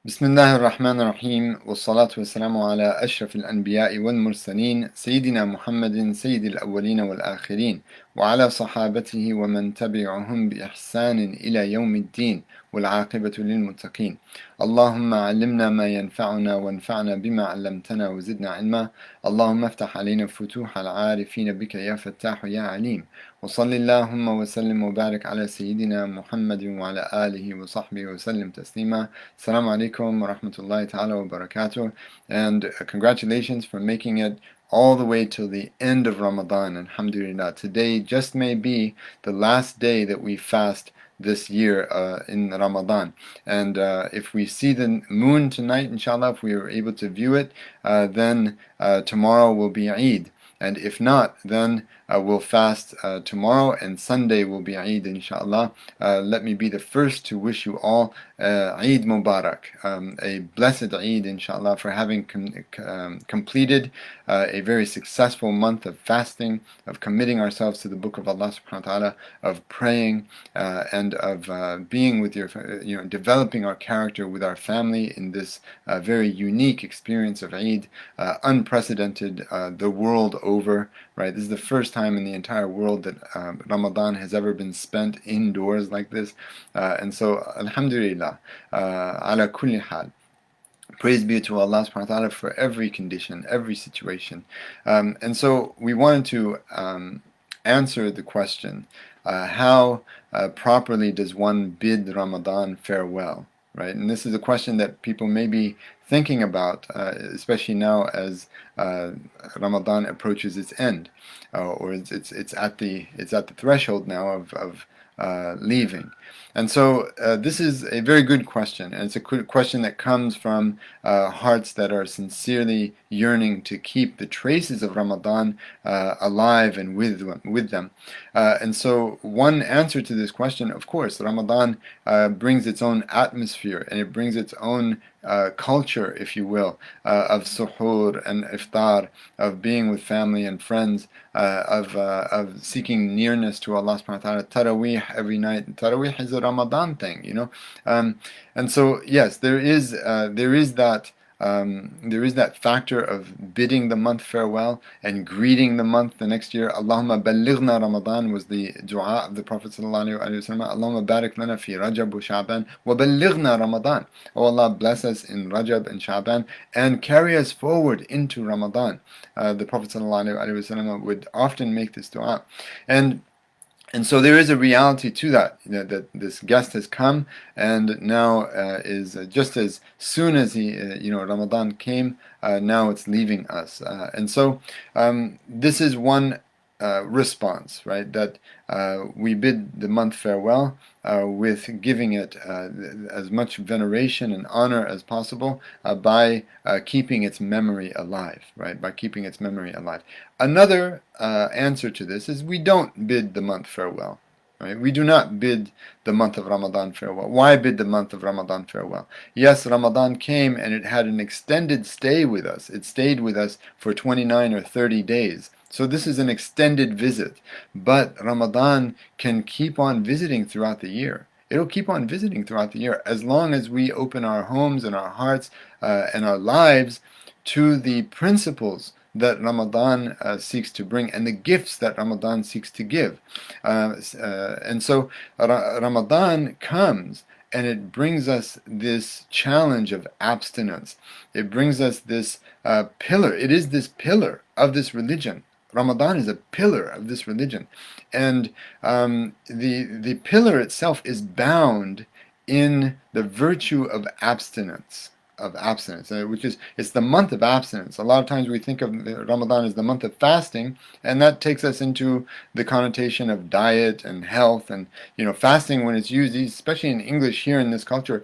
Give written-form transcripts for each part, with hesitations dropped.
بسم الله الرحمن الرحيم والصلاة والسلام على أشرف الأنبياء والمرسلين سيدنا محمد سيد الأولين والآخرين وعلى صحابته ومن تبعهم بإحسان إلى يوم الدين والعاقبة للمتقين. اللهم علمنا ما ينفعنا وانفعنا بما علمتنا وزدنا علما. اللهم افتح علينا فتوح العارفين بك يا فتاح يا عليم. وصل اللهم وسلم وبارك على سيدنا محمد وعلى آله وصحبه وسلم تسليما. Assalamu alaikum wa rahmatullahi ta'ala wa barakatuh, and congratulations for making it all the way till the end of Ramadan. Alhamdulillah. Today just may be the last day that we fast this year in Ramadan. And if we see the moon tonight, inshallah, if we are able to view it, then tomorrow will be Eid. And if not, then we'll fast tomorrow, and Sunday will be Eid, inshallah. Let me be the first to wish you all Eid Mubarak, a blessed Eid, inshallah, for having completed a very successful month of fasting, of committing ourselves to the Book of Allah subhanahu wa ta'ala, of praying, and of being with developing our character with our family in this very unique experience of Eid, unprecedented the world over, right? This is the first time in the entire world that Ramadan has ever been spent indoors like this, and so alhamdulillah, ala kulli hal. Praise be to Allah subhanahu wa ta'ala for every condition, every situation. And so we wanted to answer the question, how properly does one bid Ramadan farewell? Right? And this is a question that people may be thinking about, especially now as Ramadan approaches its end, or it's at the threshold now of leaving. And so this is a very good question, and it's a question that comes from hearts that are sincerely yearning to keep the traces of Ramadan alive and with them. And so one answer to this question, of course, Ramadan brings its own atmosphere, and it brings its own culture, if you will, of suhoor and iftar, of being with family and friends, of seeking nearness to Allah subhanahu wa ta'ala. Taraweeh every night. Taraweeh is a Ramadan thing, and so yes, there is that factor of bidding the month farewell and greeting the month the next year. Allahumma ballighna Ramadan was the dua of the Prophet sallallahu alaihi wasallam. Allahumma barik lana fi Rajab wa Sha'ban wa ballighna Ramadan. Oh Allah, bless us in Rajab and Sha'ban and carry us forward into Ramadan. The Prophet sallallahu alaihi wasallam would often make this dua, and so there is a reality to that, that this guest has come, and now is just as soon as Ramadan came, now it's leaving us, and so this is one response, right? That we bid the month farewell with giving it as much veneration and honor as possible by keeping its memory alive, right? By keeping its memory alive. Another answer to this is we don't bid the month farewell. Right? We do not bid the month of Ramadan farewell. Why bid the month of Ramadan farewell? Yes, Ramadan came and it had an extended stay with us. It stayed with us for 29 or 30 days. So this is an extended visit. But Ramadan can keep on visiting throughout the year. It'll keep on visiting throughout the year as long as we open our homes and our hearts and our lives to the principles that Ramadan seeks to bring and the gifts that Ramadan seeks to give. And so Ramadan comes and it brings us this challenge of abstinence. It brings us this pillar. It is this pillar of this religion. Ramadan is a pillar of this religion. And the pillar itself is bound in the virtue of abstinence. Which is, it's the month of abstinence. A lot of times we think of Ramadan as the month of fasting, and that takes us into the connotation of diet and health, and fasting, when it's used, especially in English here in this culture,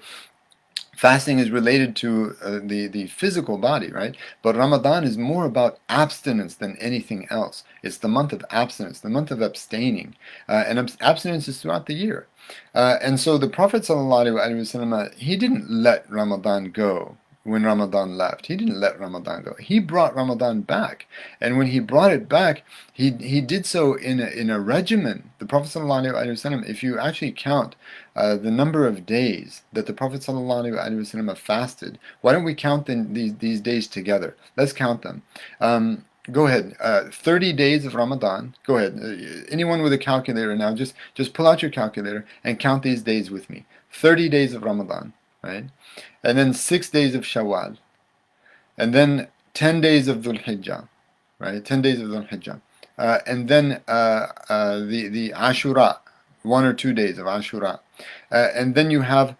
fasting is related to the physical body, right? But Ramadan is more about abstinence than anything else. It's the month of abstinence, the month of abstaining, and abstinence is throughout the year. And so the Prophet ﷺ, he didn't let Ramadan go when Ramadan left. He didn't let Ramadan go. He brought Ramadan back. And when he brought it back, he did so in a regimen. The Prophet ﷺ, if you actually count the number of days that the Prophet ﷺ fasted, why don't we count these days together? Let's count them. Go ahead. 30 days of Ramadan. Go ahead. Anyone with a calculator now, just pull out your calculator and count these days with me. 30 days of Ramadan, right? And then 6 days of Shawwal. And then 10 days of Dhul Hijjah, right? 10 days of Dhul Hijjah. And then the Ashura, 1 or 2 days of Ashura. And then you have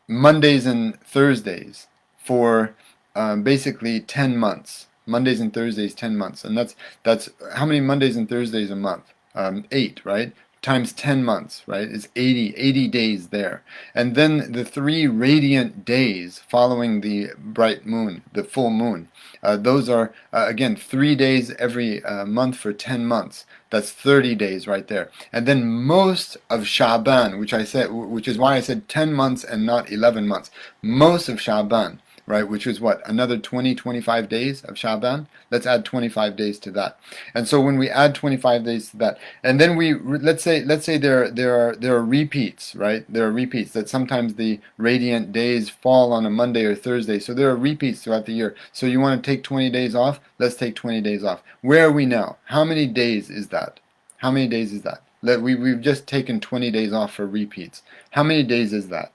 Mondays and Thursdays for basically 10 months. Mondays and Thursdays, 10 months. And that's how many Mondays and Thursdays a month? 8, right? Times 10 months, right? Is 80 days there. And then the 3 radiant days following the bright moon, the full moon. Those are, again, 3 days every month for 10 months. That's 30 days right there. And then most of Sha'ban, which is why I said 10 months and not 11 months. Most of Sha'ban, right, which is what, another 25 days of Sha'ban? Let's add 25 days to that. And so when we add 25 days to that, and then let's say there are repeats, right? There are repeats that sometimes the radiant days fall on a Monday or Thursday. So there are repeats throughout the year. So you want to take 20 days off? Let's take 20 days off. Where are we now? How many days is that? How many days is that? We've just taken 20 days off for repeats. How many days is that?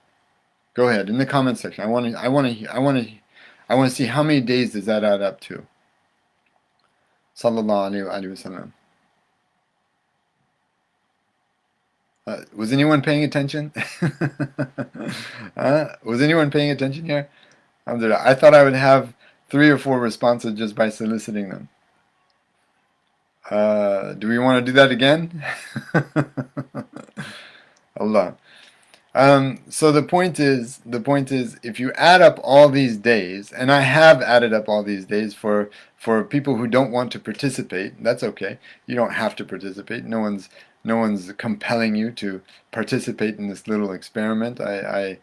Go ahead in the comment section. I want to see how many days does that add up to. Sallallahu alaihi wasallam. Was anyone paying attention? Was anyone paying attention here? Alhamdulillah. I thought I would have 3 or 4 responses just by soliciting them. Do we want to do that again? Allah. So the point is, if you add up all these days, and I have added up all these days for people who don't want to participate, that's okay. You don't have to participate. No one's compelling you to participate in this little experiment. Okay,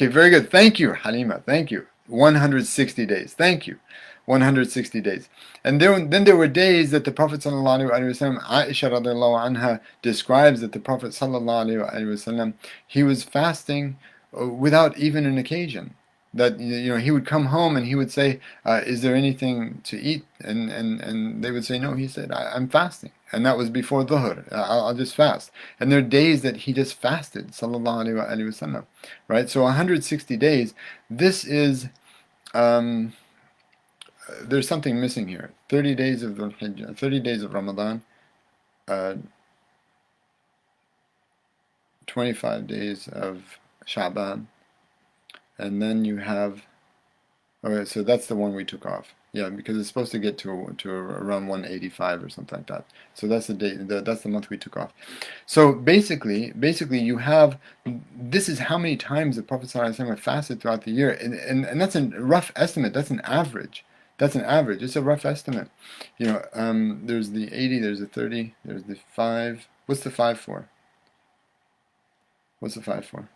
very good. Thank you, Halima. Thank you. 160 days. Thank you. 160 days. And then there were days that the Prophet ﷺ, Aisha radiallahu anha describes that the Prophet ﷺ, he was fasting without even an occasion. That he would come home and he would say, is there anything to eat? And they would say, no. He said, I'm fasting. And that was before Dhuhr. I'll just fast. And there are days that he just fasted, sallallahu alaihi wasallam. Right? So 160 days. This is there's something missing here. 30 days of Dhul Hijjah, 30 days of Ramadan, 25 days of Sha'ban, and then you have, okay, so that's the one we took off. Yeah, because it's supposed to get to around 185 or something like that. So that's the date. That's the month we took off. So basically, you have, this is how many times the Prophet ﷺ fasted throughout the year, and that's a rough estimate. That's an average. That's an average. It's a rough estimate. There's the 80, there's the 30, there's the 5. What's the 5 for? What's the 5 for?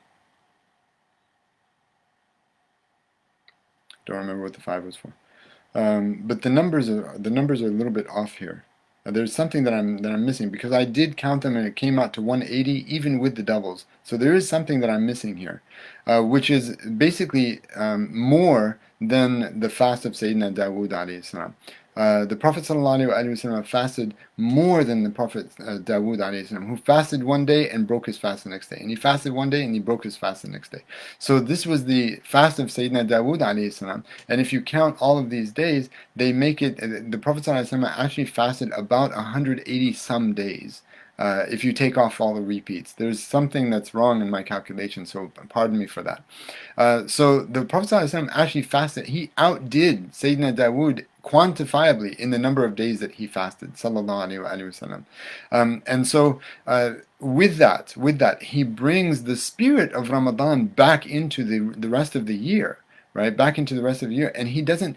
Don't remember what the 5 was for. But the numbers are a little bit off here. There's something that I'm missing, because I did count them and it came out to 180 even with the doubles. So there is something that I'm missing here, which is basically more than the fast of Sayyidina Dawood alayhi salam. The Prophet ﷺ fasted more than the Prophet Dawood alayhi salam, who fasted one day and broke his fast the next day, and he fasted one day and he broke his fast the next day. So this was the fast of Sayyidina Dawood alayhi salam, and if you count all of these days, they make it, the Prophet ﷺ actually fasted about 180 some days. If you take off all the repeats. There's something that's wrong in my calculation, so pardon me for that. So the Prophet ﷺ actually fasted. He outdid Sayyidina Dawood quantifiably in the number of days that he fasted, sallallahu alaihi wasallam. And so with that, he brings the spirit of Ramadan back into the rest of the year. Right, back into the rest of the year, and he doesn't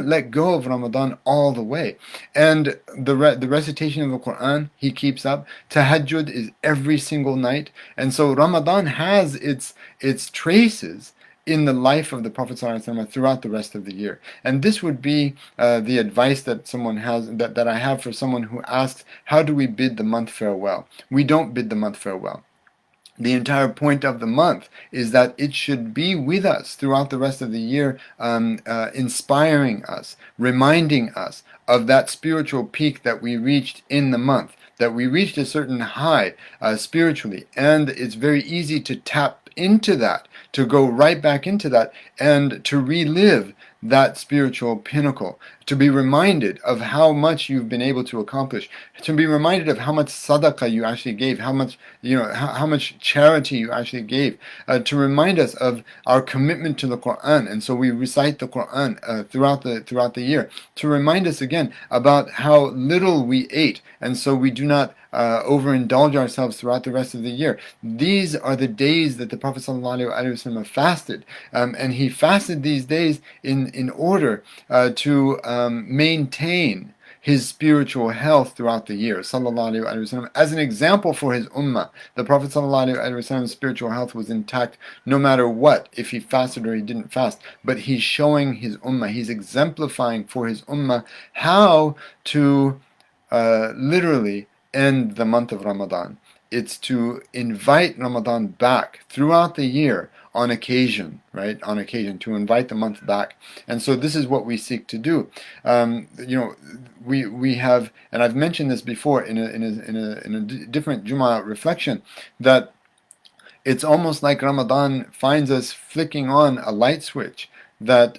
let go of Ramadan all the way. And the recitation of the Quran he keeps up. Tahajjud is every single night, and so Ramadan has its traces in the life of the Prophet ﷺ throughout the rest of the year. And this would be the advice that someone has, that I have for someone who asks, how do we bid the month farewell? We don't bid the month farewell. The entire point of the month is that it should be with us throughout the rest of the year, inspiring us, reminding us of that spiritual peak that we reached in the month, that we reached a certain high spiritually, and it's very easy to tap into that, to go right back into that, and to relive that spiritual pinnacle, to be reminded of how much you've been able to accomplish, to be reminded of how much sadaqah you actually gave, how much, how much charity you actually gave, to remind us of our commitment to the Quran. And so we recite the Quran throughout the year, to remind us again about how little we ate, and so we do not overindulge ourselves throughout the rest of the year. These are the days that the Prophet ﷺ fasted, and he fasted these days in order to maintain his spiritual health throughout the year, sallallahu alaihi wasallam, as an example for his ummah. The Prophet sallallahu alaihi wasallam's spiritual health was intact no matter what, if he fasted or he didn't fast. But he's showing his ummah, he's exemplifying for his ummah how to literally end the month of Ramadan. It's to invite Ramadan back throughout the year on occasion, right? On occasion, to invite the month back. And so this is what we seek to do. We have, and I've mentioned this before in a different Jummah reflection, that it's almost like Ramadan finds us flicking on a light switch, that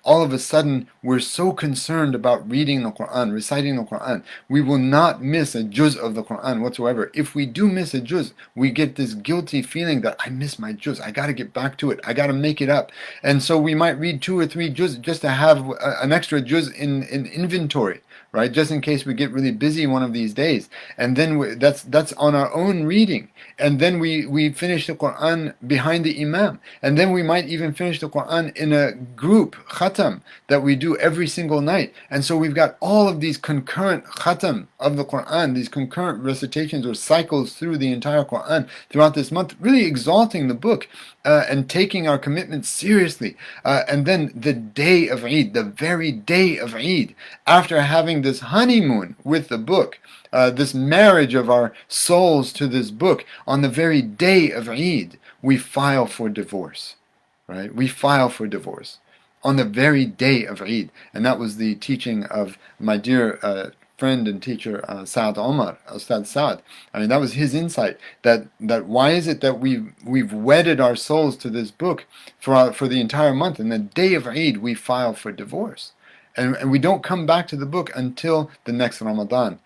all of a sudden we're so concerned about reading the Quran, reciting the Quran, we will not miss a juz of the Quran whatsoever. If we do miss a juz, we get this guilty feeling that I miss my juz, I got to get back to it, I got to make it up. And so we might read 2 or 3 juz just to have an extra juz in inventory, right? Just in case we get really busy one of these days. And then that's on our own reading. And then we finish the Quran behind the Imam. And then we might even finish the Quran in a group, khatam, that we do every single night. And so we've got all of these concurrent khatam of the Quran, these concurrent recitations or cycles through the entire Quran throughout this month, really exalting the book and taking our commitment seriously. And then the day of Eid, the very day of Eid, after having this honeymoon with the book, this marriage of our souls to this book, on the very day of Eid, we file for divorce, right? We file for divorce on the very day of Eid. And that was the teaching of my dear friend and teacher Saad Omar, Ustad Saad. I mean, that was his insight, that why is it that we've wedded our souls to this book for the entire month, and the day of Eid we file for divorce, and we don't come back to the book until the next Ramadan.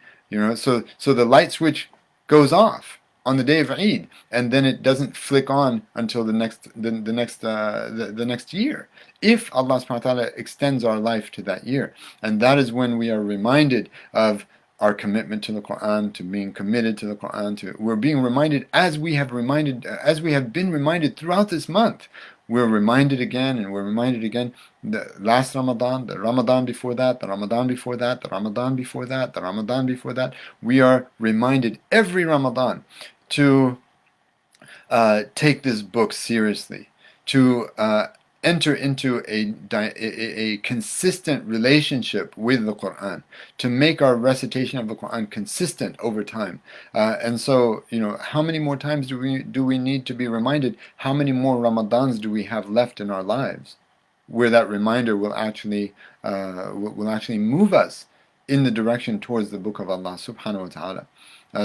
So the light switch goes off on the day of Eid, and then it doesn't flick on until the next year, if Allah subhanahu wa ta'ala extends our life to that year. And that is when we are reminded of our commitment to the Quran, to being committed to the Quran. We're being reminded as we have been reminded throughout this month. We're reminded again, and we're reminded again. The last Ramadan, the Ramadan before that, the Ramadan before that, the Ramadan before that, the Ramadan before that. We are reminded every Ramadan to take this book seriously, to enter into a consistent relationship with the Quran, to make our recitation of the Quran consistent over time. And so, how many more times do we need to be reminded? How many more Ramadans do we have left in our lives, where that reminder will actually move us in the direction towards the book of Allah subhanahu wa ta'ala.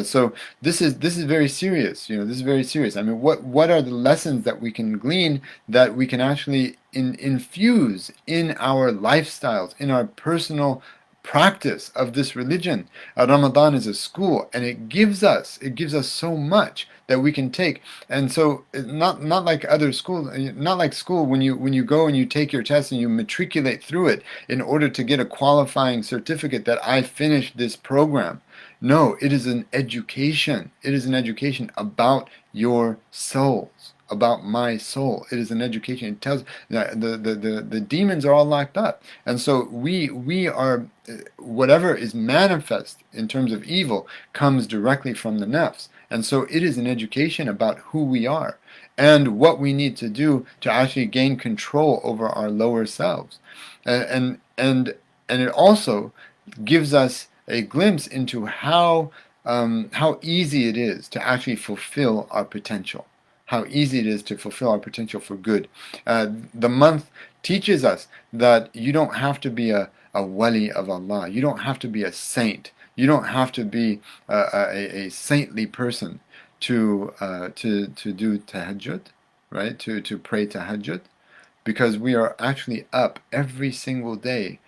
So this is very serious. This is very serious. I mean, what are the lessons that we can glean, that we can actually infuse in our lifestyles, in our personal practice of this religion? Ramadan is a school, and it gives us so much that we can take. And so not like other schools, not like school when you go and you take your test and you matriculate through it in order to get a qualifying certificate that I finished this program. No, it is an education. It is an education about your souls, about my soul. It is an education. It tells the demons are all locked up, and so we are, whatever is manifest in terms of evil comes directly from the nafs, And so it is an education about who we are and what we need to do to actually gain control over our lower selves. And it also gives us a glimpse into how easy it is to actually fulfill our potential. How easy it is to fulfill our potential for good. The month teaches us that you don't have to be a wali of Allah. You don't have to be a saint. You don't have to be a saintly person to do tahajjud, right? To pray tahajjud, because we are actually up every single day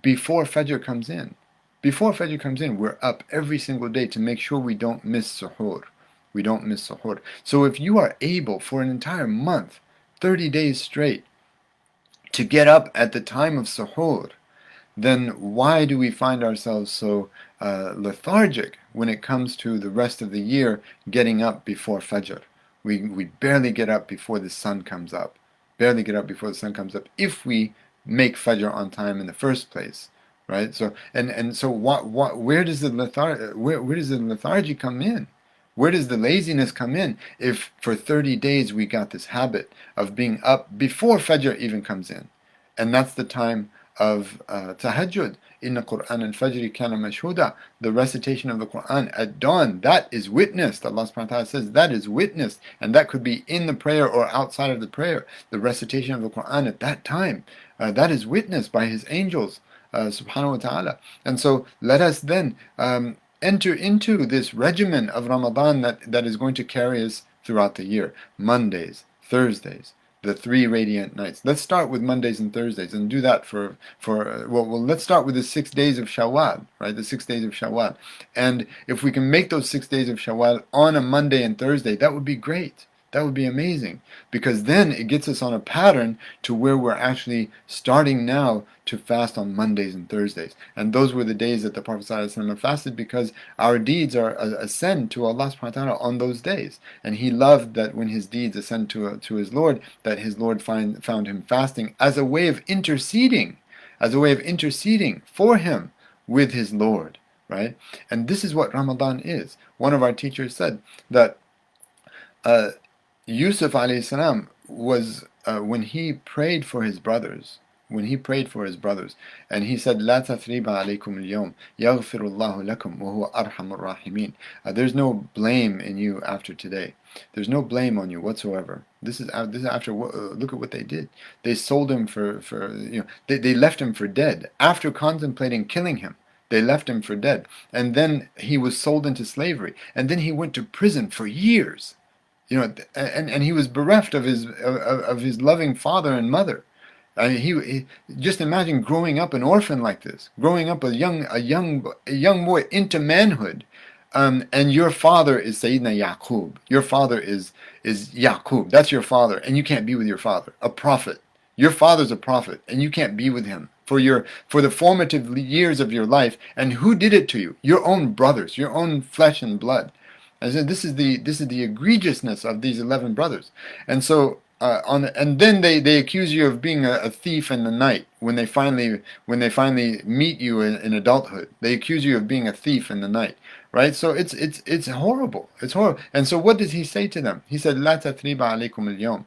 before Fajr comes in. Before Fajr comes in, we're up every single day to make sure we don't miss suhoor. We don't miss suhoor. So if you are able for an entire month, 30 days straight, to get up at the time of suhoor, then why do we find ourselves so lethargic when it comes to the rest of the year getting up before Fajr? We barely get up before the sun comes up. Barely get up before the sun comes up if we make Fajr on time in the first place, right? So so where does the lethargy come in? Where does the laziness come in if for 30 days we got this habit of being up before Fajr even comes in? And that's the time of tahajjud. Inna Qur'an al-Fajr kana mashhuda. The recitation of the Qur'an at dawn, that is witnessed. Allah subhanahu wa ta'ala says that is witnessed. And that could be in the prayer or outside of the prayer. The recitation of the Qur'an at that time, that is witnessed by His angels, subhanahu wa ta'ala. And so let us then enter into this regimen of Ramadan that is going to carry us throughout the year. Mondays, Thursdays, the 3 radiant nights. Let's start with Mondays and Thursdays and do that well, let's start with the 6 days of Shawwal, right? The 6 days of Shawwal. And if we can make those 6 days of Shawwal on a Monday and Thursday, that would be great. That would be amazing, because then it gets us on a pattern to where we're actually starting now to fast on Mondays and Thursdays. And those were the days that the Prophet ﷺ fasted, because our deeds are ascend to Allah subhanahu wa ta'ala on those days. And he loved that when his deeds ascend to his Lord, that his Lord found him fasting as a way of interceding, for him with his Lord, right? And this is what Ramadan is. One of our teachers said that Yusuf alayhi salam was when he prayed for his brothers, and he said, "La tathriba alaykum al-yawm, yaghfirullahu lakum, wa huwa arhamur rahimin." There's no blame in you after today. There's no blame on you whatsoever. This is after look at what they did. They sold him they left him for dead after contemplating killing him. They left him for dead, and then he was sold into slavery, and then he went to prison for years. And he was bereft of his loving father and mother. He just imagine growing up an orphan like this, growing up a young boy into manhood, and your father is Sayyidina Yaqub. Your father is Yaqub. That's your father, and you can't be with your father, a prophet. Your father's a prophet, and you can't be with him for the formative years of your life. And who did it to you? Your own brothers, your own flesh and blood. I said, this is the egregiousness of these 11 brothers. And so and then they accuse you of being a thief in the night when they finally meet you in adulthood. They accuse you of being a thief in the night, right? So it's horrible. It's horrible. And so what did he say to them? He said, "La tathriba alaykum al-yawm."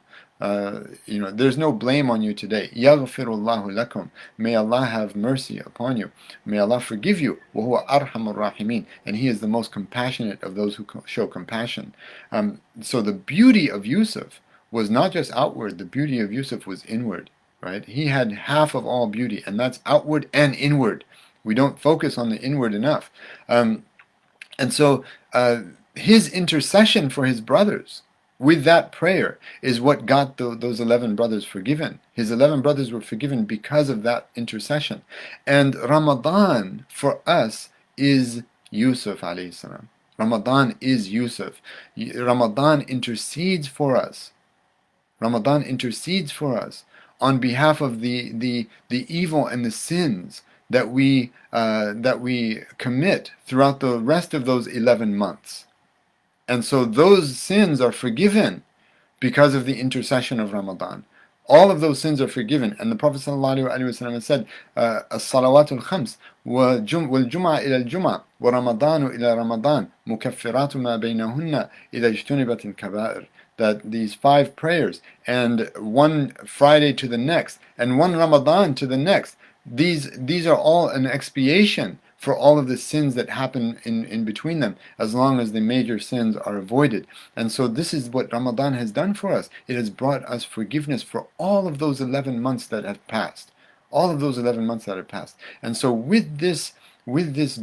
There's no blame on you today. Yaghfirullahu lakum. May Allah have mercy upon you. May Allah forgive you. Wa huwa arhamur rahimin. And He is the most compassionate of those who show compassion. So the beauty of Yusuf was not just outward. The beauty of Yusuf was inward, right? He had half of all beauty, and that's outward and inward. We don't focus on the inward enough. And so his intercession for his brothers, with that prayer, is what got those 11 brothers forgiven. His 11 brothers were forgiven because of that intercession. And Ramadan for us is Yusuf alayhi salam. Ramadan is Yusuf. Ramadan intercedes for us. Ramadan intercedes for us on behalf of the evil and the sins that we commit throughout the rest of those 11 months. And so those sins are forgiven because of the intercession of Ramadan. all of those sins are forgiven. And the Prophet ﷺ said, الصلوات الخمس والجمعة إلى الجمعة ورمضان إلى رمضان مكفرات ما بينهن إذا اجتنبت الكبائر. That these 5 prayers and one Friday to the next and one Ramadan to the next, these are all an expiation for all of the sins that happen in between them, as long as the major sins are avoided. And so this is what Ramadan has done for us. It has brought us forgiveness for all of those 11 months that have passed. All of those 11 months that have passed. And so with this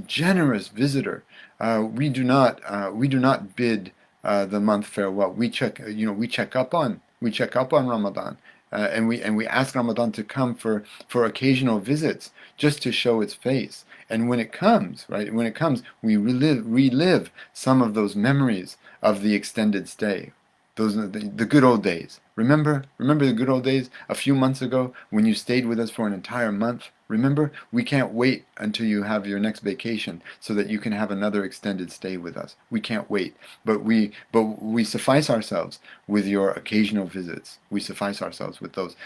generous visitor, we do not bid the month farewell. We check up on Ramadan. And we ask Ramadan to come for occasional visits, just to show its face. And when it comes, we relive some of those memories of the extended stay, those the good old days. Remember the good old days a few months ago when you stayed with us for an entire month? Remember, we can't wait until you have your next vacation so that you can have another extended stay with us. We can't wait. But we suffice ourselves with your occasional visits. We suffice ourselves with those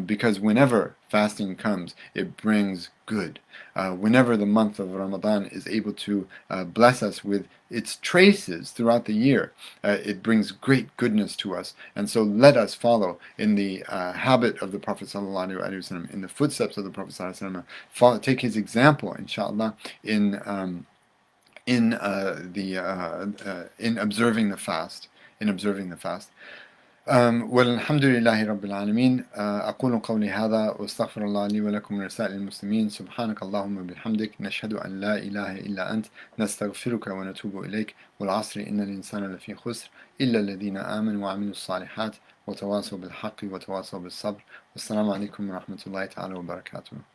because whenever fasting comes, it brings good. Whenever the month of Ramadan is able to bless us with its traces throughout the year, it brings great goodness to us. And so let us follow in the habit of the Prophet ﷺ, in the footsteps of the Prophet ﷺ, take his example, inshallah, in observing the fast, والحمد لله رب العالمين. أقول قولي هذا وأستغفر الله لي ولكم من رسائل المسلمين. سبحانك اللهم وبحمدك نشهد أن لا إله إلا أنت نستغفرك ونتوب إليك. والعصر إن الإنسان لفي خسر إلا الذين آمنوا وعملوا الصالحات وتواصوا بالحق وتواصوا بالصبر. والسلام عليكم ورحمة الله تعالى وبركاته.